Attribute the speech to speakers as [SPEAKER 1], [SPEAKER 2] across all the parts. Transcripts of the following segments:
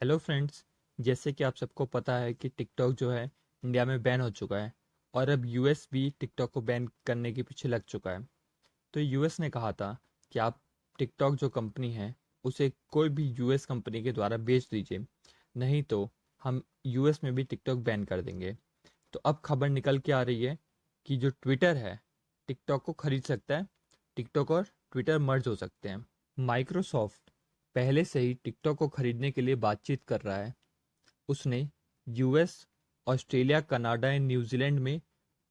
[SPEAKER 1] Hello friends. जैसे कि आप सबको पता है कि टिकटॉक जो है इंडिया में बैन हो चुका है और अब यूएस भी टिकटॉक को बैन करने के पीछे लग चुका है। तो यूएस ने कहा था कि आप टिकटॉक जो कंपनी है उसे कोई भी यूएस कंपनी के द्वारा बेच दीजिए, नहीं तो हम यूएस में भी टिकटॉक बैन कर देंगे। तो अब खबर निकल के आ रही है कि जो ट्विटर है टिकटॉक को खरीद सकता है। टिकटॉक और ट्विटर मर्ज हो सकते हैं। माइक्रोसॉफ्ट पहले से ही टिकटॉक को खरीदने के लिए बातचीत कर रहा है। उसने US, Australia, Canada and New Zealand में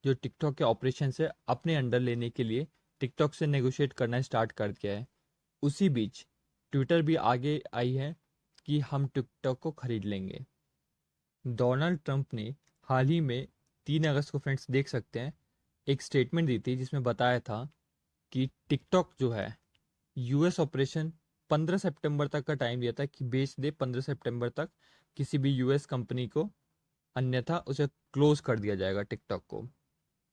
[SPEAKER 1] जो टिकटॉक के ऑपरेशन है अपने अंडर लेने के लिए टिकटॉक से नेगोशिएट करना स्टार्ट कर दिया है। उसी बीच ट्विटर भी आगे आई है कि हम टिकटॉक को खरीद लेंगे। डोनाल्ड ट्रंप ने हाल ही में 3 अगस्त को, फ्रेंड्स देख सकते हैं, एक स्टेटमेंट दी थी जिसमें बताया था कि टिकटॉक जो है यूएस ऑपरेशन 15 सितंबर तक का टाइम दिया था कि बेच दे 15 सितंबर तक किसी भी यूएस कंपनी को, अन्यथा उसे क्लोज कर दिया जाएगा टिकटॉक को।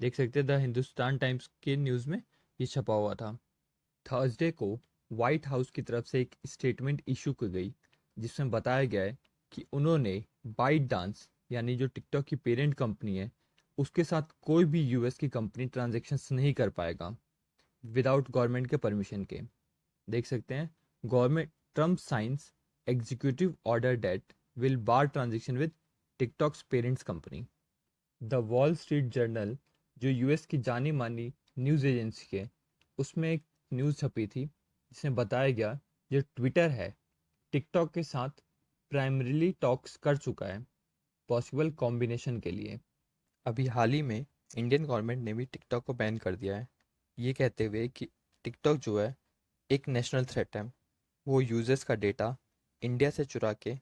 [SPEAKER 1] देख सकते हैं द हिंदुस्तान टाइम्स के न्यूज़ में ये छपा हुआ था। थर्सडे को व्हाइट हाउस की तरफ से एक स्टेटमेंट इशू की गई जिसमें बताया गया है कि उन्होंने बाइट डांस यानी जो टिकटॉक की पेरेंट कंपनी है उसके साथ कोई भी यूएस की कंपनी ट्रांजेक्शन्स नहीं कर पाएगा विदाउट गवर्नमेंट के परमिशन के। देख सकते हैं, government Trump signs executive order that will bar transaction with TikTok's parents company. The Wall Street Journal जो यूएस की जानी मानी न्यूज़ एजेंसी है उसमें एक न्यूज़ छपी थी जिसमें बताया गया जो ट्विटर है टिकटॉक के साथ प्राइमरीली टॉक्स कर चुका है पॉसिबल कॉम्बिनेशन के लिए। अभी हाल ही में इंडियन गवर्नमेंट ने भी टिकटॉक को बैन कर दिया है, ये कहते हुए कि टिकटॉक जो है एक नेशनल थ्रेट है। वो यूजर्स का डेटा इंडिया से चुरा के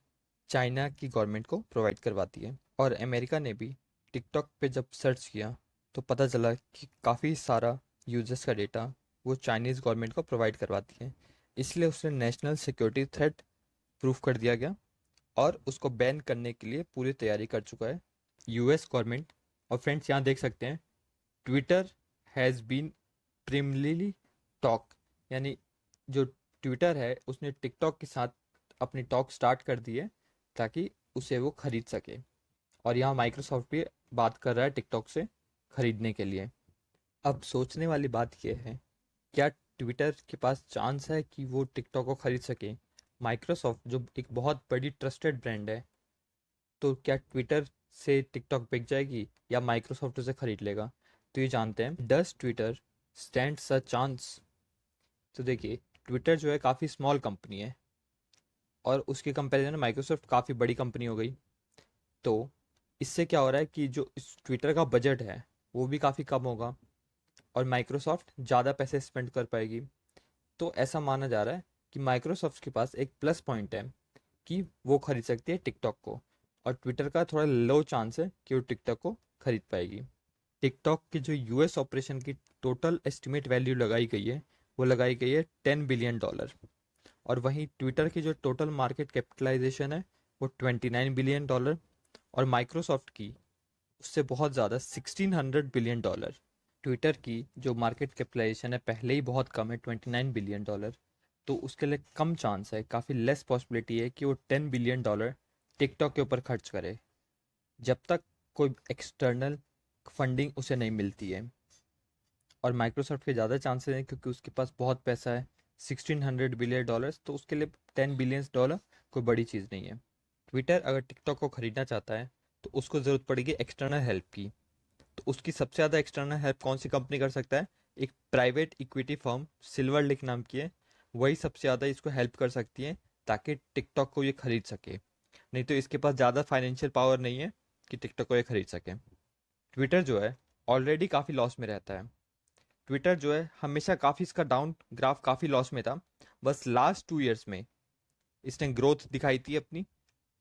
[SPEAKER 1] चाइना की गवर्नमेंट को प्रोवाइड करवाती है। और अमेरिका ने भी टिकटॉक पे जब सर्च किया तो पता चला कि काफ़ी सारा यूजर्स का डेटा वो चाइनीज़ गवर्नमेंट को प्रोवाइड करवाती है। इसलिए उसे नेशनल सिक्योरिटी थ्रेट प्रूफ कर दिया गया और उसको बैन करने के लिए पूरी तैयारी कर चुका है यूएस गवर्नमेंट। और फ्रेंड्स यहाँ देख सकते हैं, Twitter has been primarily talk, यानी जो ट्विटर है उसने टिकटॉक के साथ अपनी टॉक स्टार्ट कर दी है ताकि उसे वो खरीद सके। और यहाँ माइक्रोसॉफ्ट भी बात कर रहा है टिकटॉक से खरीदने के लिए। अब सोचने वाली बात यह है, क्या ट्विटर के पास चांस है कि वो टिकटॉक को खरीद सके? माइक्रोसॉफ्ट जो एक बहुत बड़ी ट्रस्टेड ब्रांड है, तो क्या ट्विटर से टिकटॉक बिक जाएगी या माइक्रोसॉफ्ट उसे खरीद लेगा? तो ये जानते हैं, does Twitter stands a chance? तो देखिए, ट्विटर जो है काफ़ी स्मॉल कंपनी है और उसके कंपैरिजन में माइक्रोसॉफ्ट काफ़ी बड़ी कंपनी हो गई। तो इससे क्या हो रहा है कि जो इस ट्विटर का बजट है वो भी काफ़ी कम होगा और माइक्रोसॉफ्ट ज़्यादा पैसे स्पेंड कर पाएगी। तो ऐसा माना जा रहा है कि माइक्रोसॉफ्ट के पास एक प्लस पॉइंट है कि वो खरीद सकती है टिकटॉक को, और ट्विटर का थोड़ा लो चांस है कि वो टिकटॉक को खरीद पाएगी। टिकटॉक के जो यूएस ऑपरेशन की टोटल एस्टिमेट वैल्यू लगाई गई है वो लगाई गई है $10 बिलियन। और वहीं ट्विटर की जो टोटल मार्केट कैपिटलाइजेशन है वो $29 बिलियन, और माइक्रोसॉफ्ट की उससे बहुत ज़्यादा $1600 बिलियन। ट्विटर की जो मार्केट कैपिटलाइजेशन है पहले ही बहुत कम है, $29 बिलियन। तो उसके लिए कम चांस है, काफ़ी लेस पॉसिबिलिटी है कि वो $10 बिलियन टिकटॉक के ऊपर खर्च करे जब तक कोई एक्सटर्नल फंडिंग उसे नहीं मिलती है। और माइक्रोसॉफ्ट के ज़्यादा चांसेस हैं क्योंकि उसके पास बहुत पैसा है, $1600 बिलियन, तो उसके लिए $10 बिलियन कोई बड़ी चीज़ नहीं है। ट्विटर अगर टिकटॉक को खरीदना चाहता है तो उसको ज़रूरत पड़ेगी एक्सटर्नल हेल्प की। तो उसकी सबसे ज़्यादा एक्सटर्नल हेल्प कौन सी कंपनी कर सकता है? एक private equity firm silver lake नाम की है, वही सबसे ज़्यादा इसको हेल्प कर सकती है ताकि टिकटॉक को ये खरीद सके। नहीं तो इसके पास ज़्यादा फाइनेंशियल पावर नहीं है कि टिकटॉक को ये खरीद सके। ट्विटर जो है ऑलरेडी काफ़ी लॉस में रहता है। ट्विटर जो है हमेशा काफ़ी, इसका डाउन ग्राफ काफ़ी लॉस में था। बस लास्ट 2 ईयर्स में इसने ग्रोथ दिखाई थी अपनी।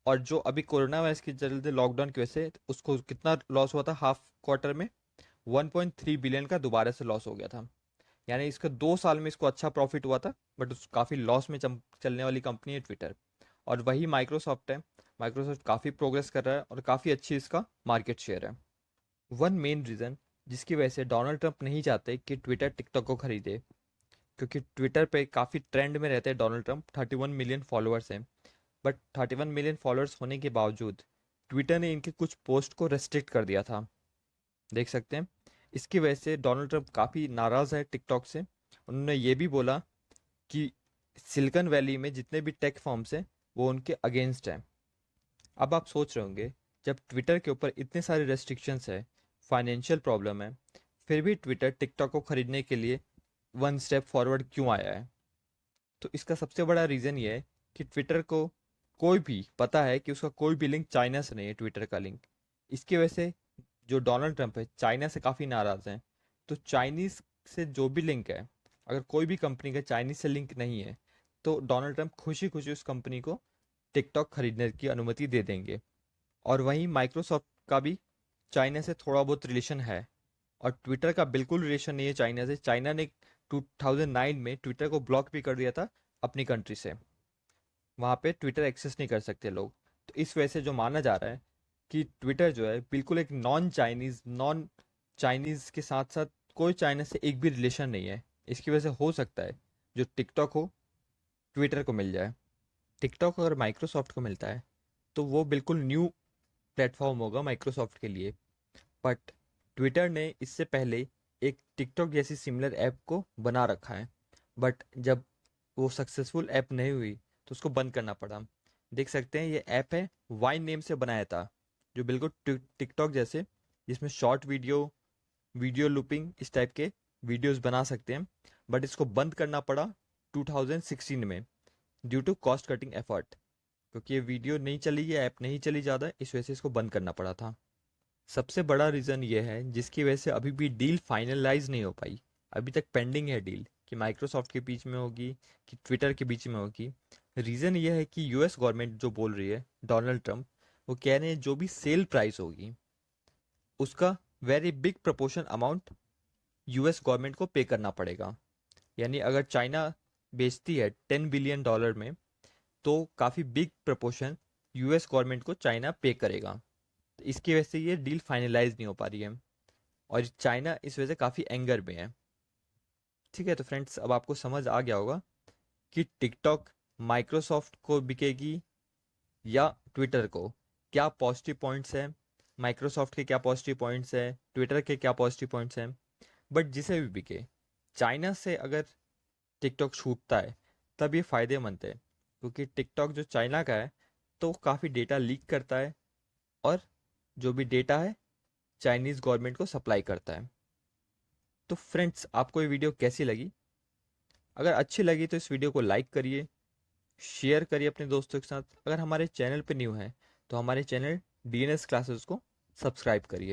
[SPEAKER 1] और जो अभी कोरोना वायरस के चलते लॉकडाउन की वजह से उसको कितना लॉस हुआ था हाफ क्वार्टर में, 1.3 बिलियन का दोबारा से लॉस हो गया था। यानी इसका 2 साल में इसको अच्छा प्रॉफिट हुआ था, बट उस काफ़ी लॉस में चलने वाली कंपनी है ट्विटर। और वही माइक्रोसॉफ्ट है। माइक्रोसॉफ्ट काफ़ी प्रोग्रेस कर रहा है और काफ़ी अच्छी इसका मार्केट शेयर है। वन मेन रीज़न जिसकी वजह से डोनाल्ड ट्रंप नहीं चाहते कि ट्विटर टिकटॉक को खरीदे, क्योंकि ट्विटर पे काफ़ी ट्रेंड में रहते हैं डोनाल्ड ट्रंप, 31 मिलियन फॉलोअर्स हैं। बट 31 मिलियन फॉलोअर्स होने के बावजूद ट्विटर ने इनके कुछ पोस्ट को रेस्ट्रिक्ट कर दिया था, देख सकते हैं। इसकी वजह से डोनाल्ड ट्रंप काफ़ी नाराज़ है टिकटॉक से। उन्होंने ये भी बोला कि सिलिकॉन वैली में जितने भी टेक फर्म्स हैं वो उनके अगेंस्ट हैं। अब आप सोच रहे होंगे, जब ट्विटर के ऊपर इतने सारे रेस्ट्रिक्शंस है, फाइनेंशियल प्रॉब्लम है, फिर भी ट्विटर टिकटॉक को खरीदने के लिए वन स्टेप फॉरवर्ड क्यों आया है? तो इसका सबसे बड़ा रीज़न ये है कि ट्विटर को कोई भी पता है कि उसका कोई भी लिंक चाइना से नहीं है, ट्विटर का लिंक। इसकी वजह से जो डोनाल्ड ट्रंप है चाइना से काफ़ी नाराज़ हैं। तो चाइनीज़ से जो भी लिंक है, अगर कोई भी कंपनी का चाइनीज़ से लिंक नहीं है, तो डोनाल्ड ट्रंप खुशी खुशी उस कंपनी को टिकटॉक खरीदने की अनुमति दे देंगे। और वहीं माइक्रोसॉफ्ट का भी चाइना से थोड़ा बहुत रिलेशन है, और ट्विटर का बिल्कुल रिलेशन नहीं है चाइना से। चाइना ने 2009 में ट्विटर को ब्लॉक भी कर दिया था अपनी कंट्री से। वहाँ पे ट्विटर एक्सेस नहीं कर सकते लोग। तो इस वजह से जो माना जा रहा है कि ट्विटर जो है बिल्कुल एक नॉन चाइनीज़ के साथ साथ कोई चाइना से एक भी रिलेशन नहीं है। इसकी वजह से हो सकता है जो टिकटॉक हो ट्विटर को मिल जाए। टिकटॉक अगर माइक्रोसॉफ्ट को मिलता है तो वो बिल्कुल न्यू प्लेटफॉर्म होगा माइक्रोसॉफ्ट के लिए। बट ट्विटर ने इससे पहले एक टिकटॉक जैसी सिमिलर ऐप को बना रखा है, बट जब वो सक्सेसफुल ऐप नहीं हुई तो उसको बंद करना पड़ा। देख सकते हैं ये ऐप है, वाइन नेम से बनाया था, जो बिल्कुल टिकटॉक जैसे, जिसमें शॉर्ट वीडियो, वीडियो लूपिंग इस टाइप के वीडियोस बना सकते हैं। बट इसको बंद करना पड़ा 2016 में, due to cost cutting effort, क्योंकि ये वीडियो नहीं चली, ये ऐप नहीं चली ज़्यादा, इस वजह से इसको बंद करना पड़ा था। सबसे बड़ा रीज़न ये है जिसकी वजह से अभी भी डील फाइनलाइज नहीं हो पाई। अभी तक पेंडिंग है डील, कि माइक्रोसॉफ्ट के बीच में होगी कि ट्विटर के बीच में होगी। रीज़न ये है कि यूएस गवर्नमेंट जो बोल रही है, डोनाल्ड ट्रंप, वो कह रहे हैं जो भी सेल प्राइस होगी उसका very big proportion amount US government को पे करना पड़ेगा। यानी अगर चाइना बेचती है $10 बिलियन में, तो काफ़ी बिग प्रपोर्शन यूएस गवर्नमेंट को चाइना पे करेगा। तो इसकी वजह से ये डील फाइनलाइज नहीं हो पा रही है, और चाइना इस वजह से काफ़ी एंगर में है। ठीक है, तो फ्रेंड्स अब आपको समझ आ गया होगा कि टिकटॉक माइक्रोसॉफ्ट को बिकेगी या ट्विटर को। क्या पॉजिटिव पॉइंट्स हैं, माइक्रोसॉफ्ट के क्या पॉजिटिव पॉइंट्स हैं, ट्विटर के क्या पॉजिटिव पॉइंट्स हैं। बट जिसे भी बिके, चाइना से अगर टिकटॉक छूटता है तब ये फ़ायदेमंद है, क्योंकि टिकटॉक जो चाइना का है तो काफ़ी डेटा लीक करता है, और जो भी डेटा है चाइनीज़ गवर्नमेंट को सप्लाई करता है। तो फ्रेंड्स आपको ये वीडियो कैसी लगी? अगर अच्छी लगी तो इस वीडियो को लाइक करिए, शेयर करिए अपने दोस्तों के साथ। अगर हमारे चैनल पे न्यू है तो हमारे चैनल डीएनएस क्लासेस को सब्सक्राइब करिए।